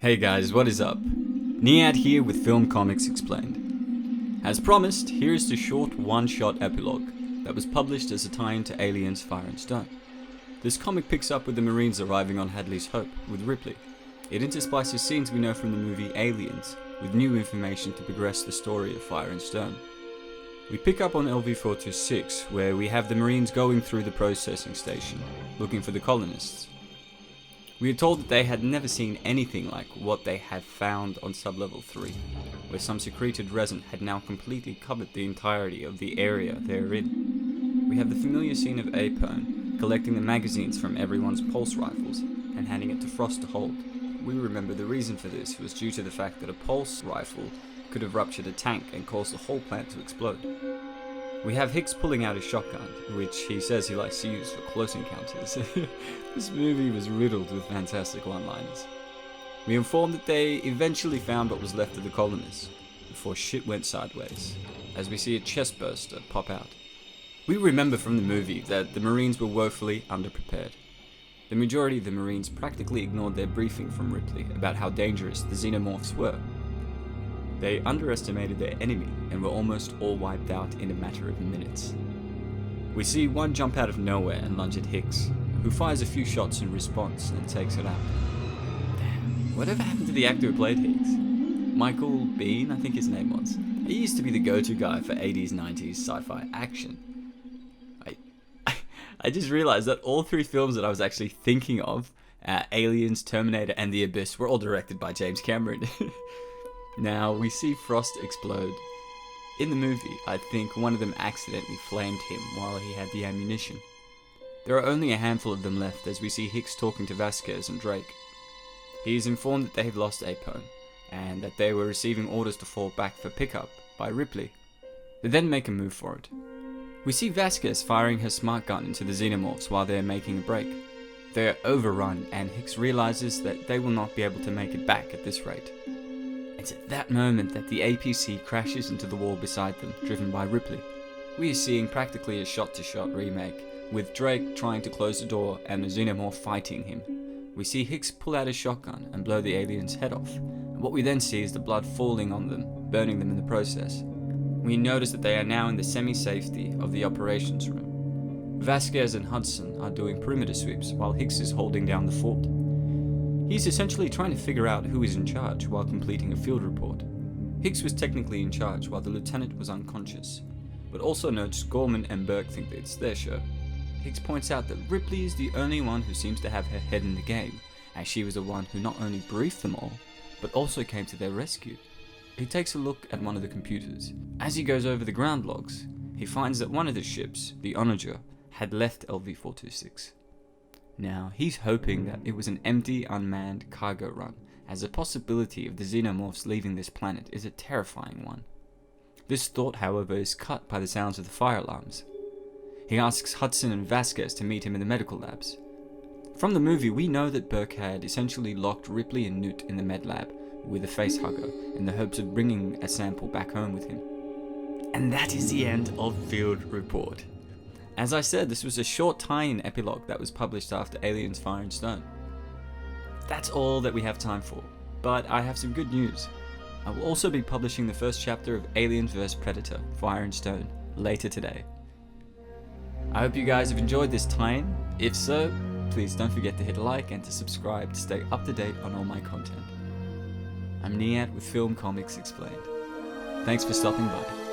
Hey guys, what is up? Nate here with Film Comics Explained. As promised, here is the short one-shot epilogue that was published as a tie-in to Aliens Fire and Stone. This comic picks up with the Marines arriving on Hadley's Hope with Ripley. It intersplices scenes we know from the movie Aliens with new information to progress the story of Fire and Stone. We pick up on LV-426 where we have the Marines going through the processing station looking for the colonists. We are told that they had never seen anything like what they had found on Sublevel 3, where some secreted resin had now completely covered the entirety of the area they're in. We have the familiar scene of Apone collecting the magazines from everyone's pulse rifles and handing it to Frost to hold. We remember the reason for this was due to the fact that a pulse rifle could have ruptured a tank and caused the whole plant to explode. We have Hicks pulling out his shotgun, which he says he likes to use for close encounters. This movie was riddled with fantastic one-liners. We informed that they eventually found what was left of the colonists, before shit went sideways, as we see a chest burster pop out. We remember from the movie that the Marines were woefully underprepared. The majority of the Marines practically ignored their briefing from Ripley about how dangerous the xenomorphs were. They underestimated their enemy and were almost all wiped out in a matter of minutes. We see one jump out of nowhere and lunge at Hicks, who fires a few shots in response and takes it out. Damn, whatever happened to the actor who played Hicks? Michael Biehn, I think his name was. He used to be the go-to guy for 80s, 90s sci-fi action. I just realized that all three films that I was actually thinking of, Aliens, Terminator, and The Abyss, were all directed by James Cameron. Now, we see Frost explode. In the movie, I think one of them accidentally flamed him while he had the ammunition. There are only a handful of them left as we see Hicks talking to Vasquez and Drake. He is informed that they have lost Apone, and that they were receiving orders to fall back for pickup by Ripley. They then make a move for it. We see Vasquez firing her smart gun into the xenomorphs while they are making a break. They are overrun, and Hicks realizes that they will not be able to make it back at this rate. It's at that moment that the APC crashes into the wall beside them, driven by Ripley. We are seeing practically a shot-to-shot remake, with Drake trying to close the door and the xenomorph fighting him. We see Hicks pull out his shotgun and blow the alien's head off, and what we then see is the blood falling on them, burning them in the process. We notice that they are now in the semi-safety of the operations room. Vasquez and Hudson are doing perimeter sweeps while Hicks is holding down the fort. He's essentially trying to figure out who is in charge while completing a field report. Hicks was technically in charge while the lieutenant was unconscious, but also notes Gorman and Burke think that it's their show. Hicks points out that Ripley is the only one who seems to have her head in the game, as she was the one who not only briefed them all, but also came to their rescue. He takes a look at one of the computers. As he goes over the ground logs, he finds that one of the ships, the Onager, had left LV-426. Now, he's hoping that it was an empty, unmanned cargo run, as the possibility of the xenomorphs leaving this planet is a terrifying one. This thought, however, is cut by the sounds of the fire alarms. He asks Hudson and Vasquez to meet him in the medical labs. From the movie, we know that Burke had essentially locked Ripley and Newt in the med lab with a face hugger in the hopes of bringing a sample back home with him. And that is the end of Field Report. As I said, this was a short tie-in epilogue that was published after Aliens Fire and Stone. That's all that we have time for, but I have some good news. I will also be publishing the first chapter of Aliens vs Predator, Fire and Stone, later today. I hope you guys have enjoyed this tie-in. If so, please don't forget to hit like and to subscribe to stay up to date on all my content. I'm Nate with Film Comics Explained. Thanks for stopping by.